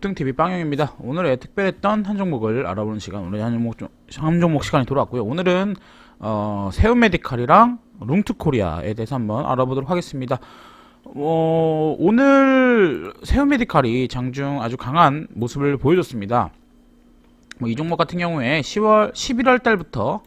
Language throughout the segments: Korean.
급등TV 빵영입니다. 오늘의 특별했던 한 종목을 알아보는 시간, 오늘의 한 종목 시간이 돌아왔고요. 오늘은 세움메디칼이랑 룽투코리아에 대해서 한번 알아보도록 하겠습니다. 오늘 세움메디칼이 장중 아주 강한 모습을 보여줬습니다. 이 종목 같은 경우에 11월 달부터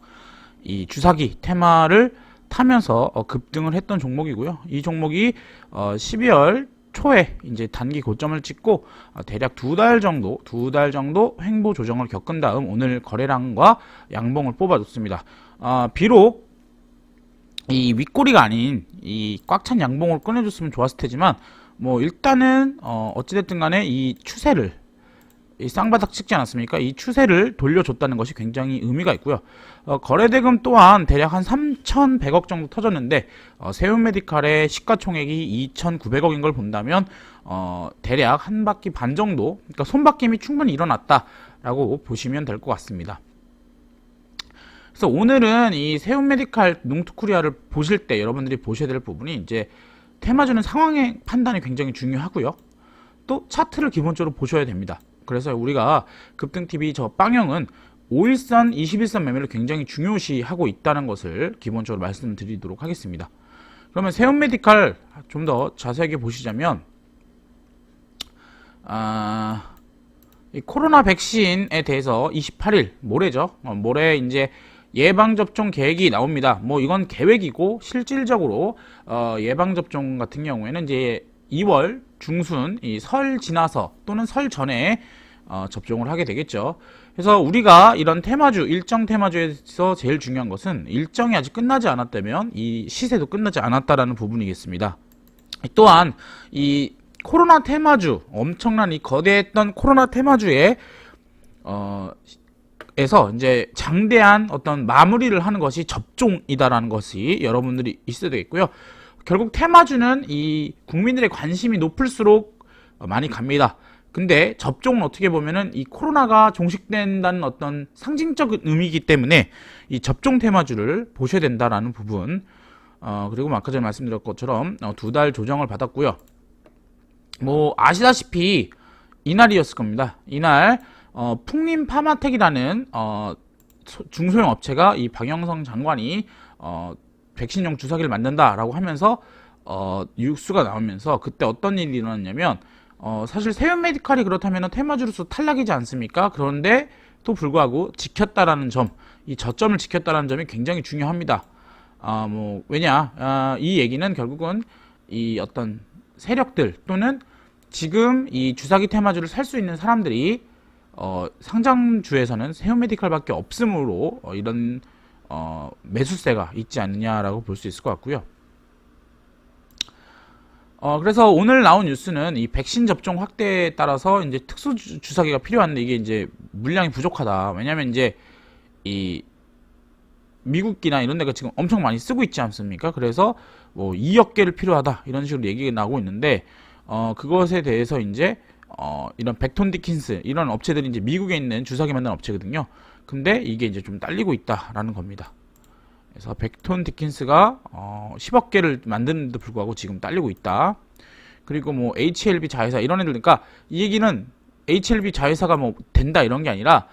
이 주사기 테마를 타면서 급등을 했던 종목이고요. 이 종목이 12월 초에 이제 단기 고점을 찍고 대략 두 달 정도 횡보 조정을 겪은 다음 오늘 거래량과 양봉을 뽑아줬습니다. 비록 이 윗꼬리가 아닌 이 꽉 찬 양봉을 꺼내줬으면 좋았을 테지만 뭐 일단은 어찌됐든 간에 이 추세를 이 쌍바닥 찍지 않았습니까? 이 추세를 돌려줬다는 것이 굉장히 의미가 있고요. 거래대금 또한 대략 한 3,100억 정도 터졌는데 세움메디칼의 시가총액이 2,900억인 걸 본다면 대략 한 바퀴 반 정도, 그러니까 손바뀜이 충분히 일어났다라고 보시면 될 것 같습니다. 그래서 오늘은 이 세움메디칼 룽투코리아를 보실 때 여러분들이 보셔야 될 부분이 이제 테마주는 상황의 판단이 굉장히 중요하고요. 또 차트를 기본적으로 보셔야 됩니다. 그래서 우리가 급등TV 저 빵영은 5일선, 21선 매매를 굉장히 중요시하고 있다는 것을 기본적으로 말씀드리도록 하겠습니다. 그러면 세움메디칼 좀 더 자세하게 보시자면 이 코로나 백신에 대해서 28일 모레죠. 모레 이제 예방접종 계획이 나옵니다. 뭐 이건 계획이고 실질적으로 예방접종 같은 경우에는 이제 2월 중순 이 설 지나서 또는 설 전에 접종을 하게 되겠죠. 그래서 우리가 이런 테마주, 일정 테마주에서 제일 중요한 것은 일정이 아직 끝나지 않았다면 이 시세도 끝나지 않았다라는 부분이겠습니다. 또한 이 코로나 테마주, 엄청난 이 거대했던 코로나 테마주에 에서 이제 장대한 어떤 마무리를 하는 것이 접종이다라는 것이 여러분들이 있어야 되겠고요. 결국 테마주는 이 국민들의 관심이 높을수록 많이 갑니다. 근데 접종은 어떻게 보면은 이 코로나가 종식된다는 어떤 상징적 의미이기 때문에 이 접종 테마주를 보셔야 된다라는 부분. 그리고 아까 전에 말씀드렸던 것처럼 두 달 조정을 받았고요. 뭐 아시다시피 이날이었을 겁니다. 이날 풍림 파마텍이라는 중소형 업체가 이 박영선 장관이 백신용 주사기를 만든다라고 하면서 뉴스가 나오면서 그때 어떤 일이 일어났냐면 사실 세움메디칼이 그렇다면 테마주로서 탈락이지 않습니까? 그런데 또 불구하고 지켰다라는 점, 이 저점을 지켰다라는 점이 굉장히 중요합니다. 뭐 왜냐? 이 얘기는 결국은 이 어떤 세력들 또는 지금 이 주사기 테마주를 살 수 있는 사람들이 상장주에서는 세움메디칼밖에 없으므로 이런 매수세가 있지 않느냐라고 볼 수 있을 것 같고요. 그래서 오늘 나온 뉴스는 이 백신 접종 확대에 따라서 이제 특수 주사기가 필요한데 이게 이제 물량이 부족하다. 왜냐면 이제 이 미국이나 이런 데가 지금 엄청 많이 쓰고 있지 않습니까? 그래서 뭐 2억 개를 필요하다. 이런 식으로 얘기가 나오고 있는데 그것에 대해서 이제 이런 벡톤 디킨스 이런 업체들이 이제 미국에 있는 주사기 만드는 업체거든요. 근데 이게 이제 좀 딸리고 있다라는 겁니다. 그래서 벡톤 디킨스가 10억 개를 만드는데도 불구하고 지금 딸리고 있다. 그리고 뭐 HLB 자회사 이런 애들, 그러니까 이 얘기는 HLB 자회사가 뭐 된다 이런 게 아니라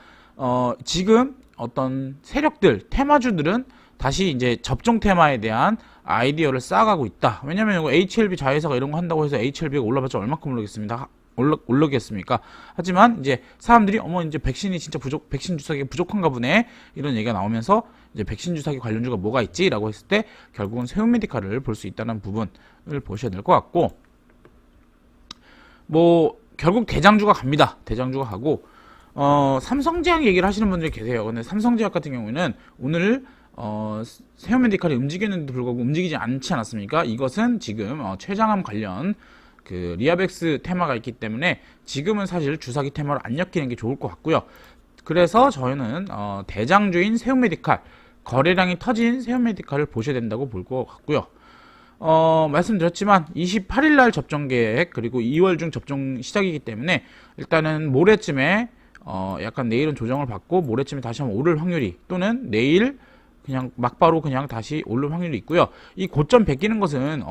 지금 어떤 세력들, 테마주들은 다시 이제 접종 테마에 대한 아이디어를 쌓아가고 있다. 왜냐면 이거 HLB 자회사가 이런 거 한다고 해서 HLB가 올라봤자 얼마큼 올라겠습니까? 하지만 이제 사람들이 이제 백신이 진짜 백신 주사기가 부족한가 보네 이런 얘기가 나오면서 이제 백신 주사기 관련주가 뭐가 있지라고 했을 때 결국은 세움메디칼을 볼 수 있다는 부분을 보셔야 될 것 같고, 뭐 결국 대장주가 갑니다. 대장주가 가고 삼성제약 얘기를 하시는 분들이 계세요. 근데 삼성제약 같은 경우에는 오늘 세움메디칼이 움직였는데도 불구하고 움직이지 않지 않았습니까? 이것은 지금 췌장암 관련 그 리아벡스 테마가 있기 때문에 지금은 사실 주사기 테마를 안 엮이는 게 좋을 것 같고요. 그래서 저희는 대장주인 세움메디칼, 거래량이 터진 세움메디칼을 보셔야 된다고 볼 것 같고요. 말씀드렸지만 28일날 접종 계획 그리고 2월 중 접종 시작이기 때문에 일단은 모레쯤에 약간 내일은 조정을 받고 모레쯤에 다시 한번 오를 확률이, 또는 내일 그냥 막바로 그냥 다시 오를 확률이 있고요. 이 고점 베끼는 것은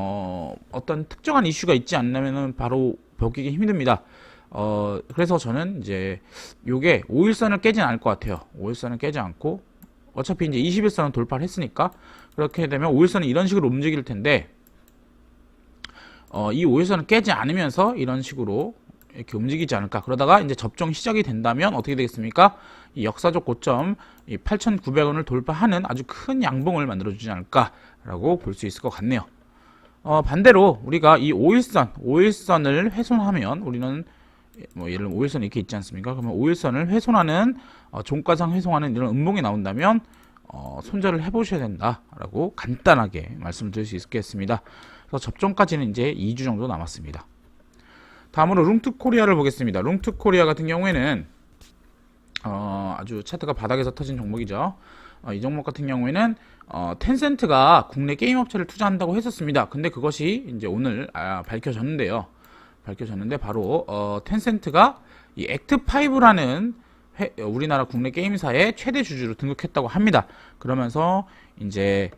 어떤 특정한 이슈가 있지 않으면 바로 베끼기 힘듭니다. 그래서 저는 이제 요게 5일선을 깨진 않을 것 같아요. 5일선을 깨지 않고 어차피 이제 21선은 돌파를 했으니까 그렇게 되면 5일선은 이런 식으로 움직일 텐데 이 5일선을 깨지 않으면서 이런 식으로 이렇게 움직이지 않을까. 그러다가 이제 접종 시작이 된다면 어떻게 되겠습니까? 이 역사적 고점 8,900원을 돌파하는 아주 큰 양봉을 만들어주지 않을까라고 볼 수 있을 것 같네요. 반대로 우리가 이 5일선을 훼손하면 우리는 뭐 예를 들면 5일선 이렇게 있지 않습니까? 그러면 5일선을 훼손하는 종가상 훼손하는 이런 음봉이 나온다면 손절을 해보셔야 된다라고 간단하게 말씀드릴 수 있겠습니다. 그래서 접종까지는 이제 2주 정도 남았습니다. 다음으로 룽투코리아를 보겠습니다. 룽투코리아 같은 경우에는 아주 차트가 바닥에서 터진 종목이죠. 이 종목 같은 경우에는 텐센트가 국내 게임 업체를 투자한다고 했었습니다. 근데 그것이 이제 오늘 밝혀졌는데요. 바로 텐센트가 이 액트5라는 우리나라 국내 게임사의 최대 주주로 등극했다고 합니다. 그러면서 이제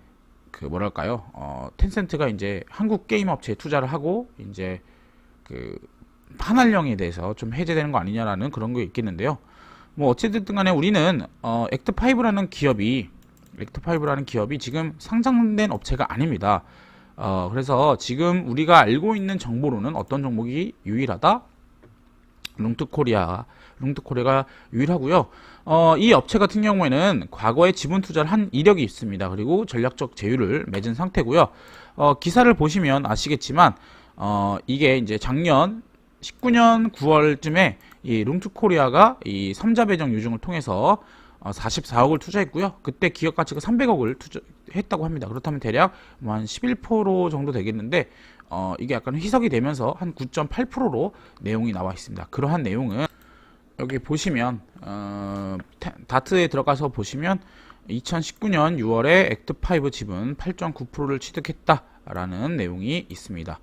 그 뭐랄까요? 텐센트가 이제 한국 게임 업체에 투자를 하고 이제 그 판활령에 대해서 좀 해제되는 거 아니냐라는 그런 게 있겠는데요. 뭐 어찌됐든 간에 우리는 액트5라는 기업이 지금 상장된 업체가 아닙니다. 그래서 지금 우리가 알고 있는 정보로는 어떤 종목이 유일하다? 룽투코리아가 유일하고요. 이 업체 같은 경우에는 과거에 지분 투자를 한 이력이 있습니다. 그리고 전략적 제휴를 맺은 상태고요. 기사를 보시면 아시겠지만 이게 이제 작년 19년 9월쯤에 이 룽투코리아가 이 3자 배정 유증을 통해서 44억을 투자했고요. 그때 기업 가치가 300억을 투자했다고 합니다. 그렇다면 대략 한 11% 정도 되겠는데 이게 약간 희석이 되면서 한 9.8%로 내용이 나와 있습니다. 그러한 내용은 여기 보시면 다트에 들어가서 보시면 2019년 6월에 액트5 지분 8.9%를 취득했다라는 내용이 있습니다.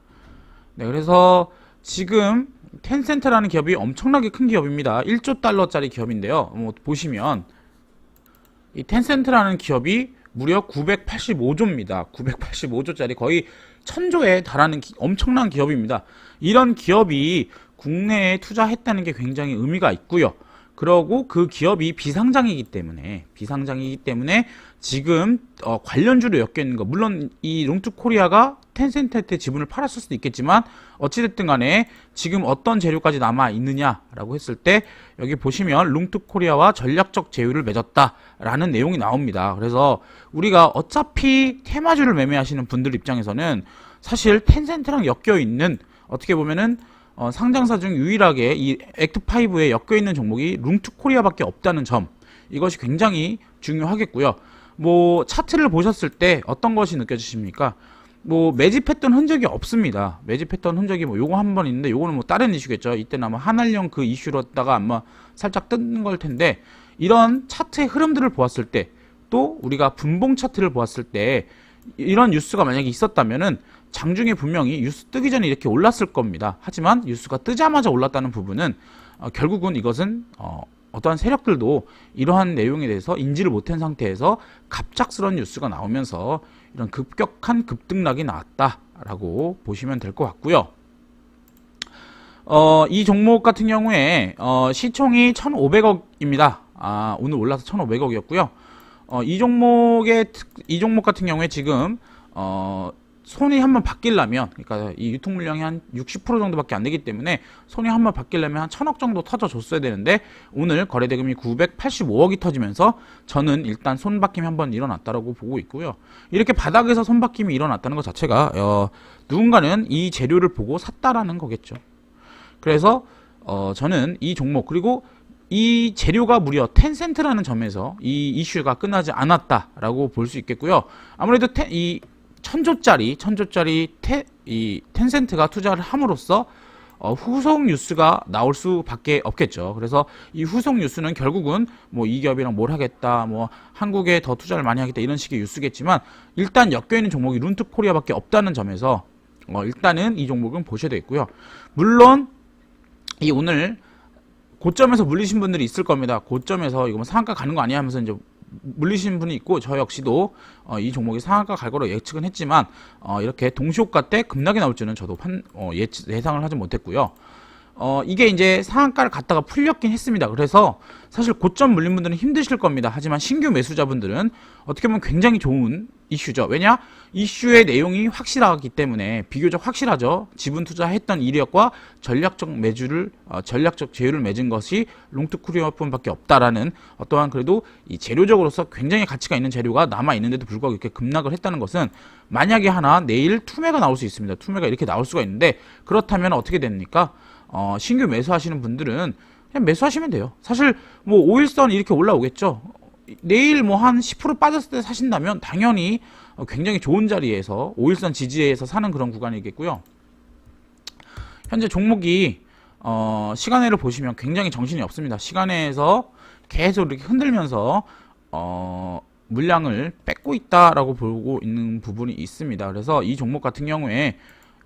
네, 그래서 지금 텐센트라는 기업이 엄청나게 큰 기업입니다. 1조 달러짜리 기업인데요. 보시면 이 텐센트라는 기업이 무려 985조입니다. 985조짜리 거의 1000조에 달하는 엄청난 기업입니다. 이런 기업이 국내에 투자했다는 게 굉장히 의미가 있고요. 그러고 그 기업이 비상장이기 때문에 지금 관련주로 엮여 있는 거, 물론 이 룽투코리아가 텐센트한테 지분을 팔았을 수도 있겠지만 어찌됐든 간에 지금 어떤 재료까지 남아 있느냐라고 했을 때 여기 보시면 룽투코리아와 전략적 제휴를 맺었다라는 내용이 나옵니다. 그래서 우리가 어차피 테마주를 매매하시는 분들 입장에서는 사실 텐센트랑 엮여 있는 어떻게 보면은 상장사 중 유일하게 이 액트5에 엮여 있는 종목이 룽투코리아밖에 없다는 점, 이것이 굉장히 중요하겠고요. 뭐 차트를 보셨을 때 어떤 것이 느껴지십니까? 뭐 매집했던 흔적이 없습니다. 매집했던 흔적이 뭐 요거 한 번 있는데 요거는 뭐 다른 이슈겠죠. 이때는 아마 한알령 그 이슈로다가 아마 살짝 뜬 걸 텐데, 이런 차트의 흐름들을 보았을 때, 또 우리가 분봉 차트를 보았을 때 이런 뉴스가 만약에 있었다면은 장중에 분명히 뉴스 뜨기 전에 이렇게 올랐을 겁니다. 하지만 뉴스가 뜨자마자 올랐다는 부분은 결국은 이것은 어떠한 세력들도 이러한 내용에 대해서 인지를 못한 상태에서 갑작스러운 뉴스가 나오면서 이런 급격한 급등락이 나왔다라고 보시면 될 것 같고요. 이 종목 같은 경우에 시총이 1,500억입니다. 오늘 올라서 1,500억이었고요. 이 종목 같은 경우에 지금 손이 한번 바뀌려면, 그러니까 이 유통 물량이 한 60% 정도밖에 안 되기 때문에 손이 한번 바뀌려면 한 1,000억 정도 터져줬어야 되는데 오늘 거래대금이 985억이 터지면서 저는 일단 손바뀜이 한번 일어났다라고 보고 있고요. 이렇게 바닥에서 손바뀜이 일어났다는 것 자체가 누군가는 이 재료를 보고 샀다라는 거겠죠. 그래서 저는 이 종목, 그리고 이 재료가 무려 텐센트라는 점에서 이 이슈가 끝나지 않았다라고 볼 수 있겠고요. 아무래도 이 1000조짜리 이 텐센트가 투자를 함으로써 후속 뉴스가 나올 수밖에 없겠죠. 그래서 이 후속 뉴스는 결국은 뭐 이 기업이랑 뭘 하겠다, 뭐 한국에 더 투자를 많이 하겠다, 이런 식의 뉴스겠지만 일단 엮여있는 종목이 룬투코리아밖에 없다는 점에서 일단은 이 종목은 보셔야 되겠고요. 물론 이 오늘 고점에서 물리신 분들이 있을 겁니다. 고점에서 이거 뭐 상한가 가는 거 아니야 하면서 이제 물리신 분이 있고, 저 역시도 이 종목이 상한가 갈 거로 예측은 했지만 이렇게 동시효과 때 급락이 나올 줄은 저도 예상을 하지 못했고요. 이게 이제 상한가를 갔다가 풀렸긴 했습니다. 그래서 사실 고점 물린 분들은 힘드실 겁니다. 하지만 신규 매수자분들은 어떻게 보면 굉장히 좋은 이슈죠. 왜냐? 이슈의 내용이 확실하기 때문에 비교적 확실하죠. 지분 투자했던 이력과 전략적 제휴를 맺은 것이 롱투코리아뿐밖에 없다라는 어떠한 그래도 이 재료적으로서 굉장히 가치가 있는 재료가 남아 있는데도 불구하고 이렇게 급락을 했다는 것은 만약에 하나 내일 투매가 나올 수 있습니다. 투매가 이렇게 나올 수가 있는데 그렇다면 어떻게 됩니까? 신규 매수하시는 분들은 그냥 매수하시면 돼요. 사실 뭐 5일선 이렇게 올라오겠죠. 내일 뭐 한 10% 빠졌을 때 사신다면 당연히 굉장히 좋은 자리에서 5일선 지지에서 사는 그런 구간이겠고요. 현재 종목이 시간외를 보시면 굉장히 정신이 없습니다. 시간외에서 계속 이렇게 흔들면서 물량을 뺏고 있다라고 보고 있는 부분이 있습니다. 그래서 이 종목 같은 경우에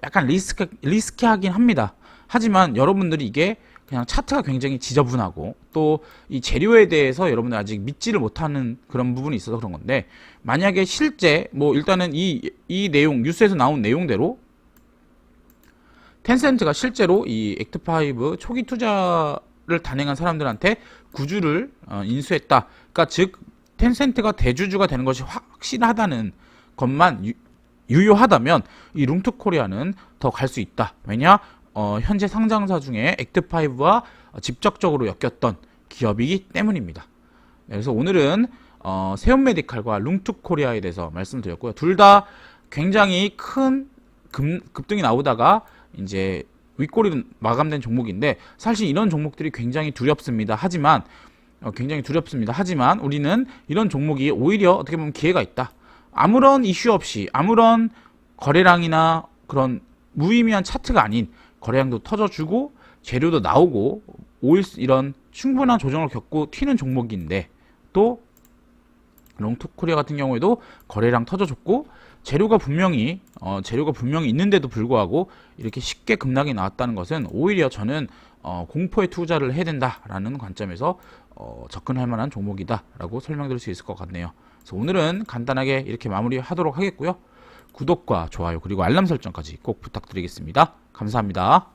약간 리스키하긴 합니다. 하지만 여러분들이 이게 그냥 차트가 굉장히 지저분하고 또 이 재료에 대해서 여러분들 아직 믿지를 못하는 그런 부분이 있어서 그런 건데, 만약에 실제 뭐 일단은 이 내용 뉴스에서 나온 내용대로 텐센트가 실제로 이 액트5 초기 투자를 단행한 사람들한테 구주를 인수했다. 그러니까 즉 텐센트가 대주주가 되는 것이 확실하다는 것만 유효하다면 이 룽투코리아는 더 갈 수 있다. 왜냐? 현재 상장사 중에 액트5와 직접적으로 엮였던 기업이기 때문입니다. 그래서 오늘은 세온메디칼과 룽투코리아에 대해서 말씀드렸고요. 둘 다 굉장히 큰 급등이 나오다가 이제 윗꼬리로 마감된 종목인데, 사실 이런 종목들이 굉장히 두렵습니다. 하지만 하지만 우리는 이런 종목이 오히려 어떻게 보면 기회가 있다. 아무런 이슈 없이 아무런 거래량이나 그런 무의미한 차트가 아닌 거래량도 터져주고 재료도 나오고 이런 충분한 조정을 겪고 튀는 종목인데, 또 롱투코리아 같은 경우에도 거래량 터져줬고 재료가 분명히 있는데도 불구하고 이렇게 쉽게 급락이 나왔다는 것은 오히려 저는 공포에 투자를 해야 된다라는 관점에서 접근할 만한 종목이다라고 설명드릴 수 있을 것 같네요. 그래서 오늘은 간단하게 이렇게 마무리하도록 하겠고요. 구독과 좋아요 그리고 알람 설정까지 꼭 부탁드리겠습니다. 감사합니다.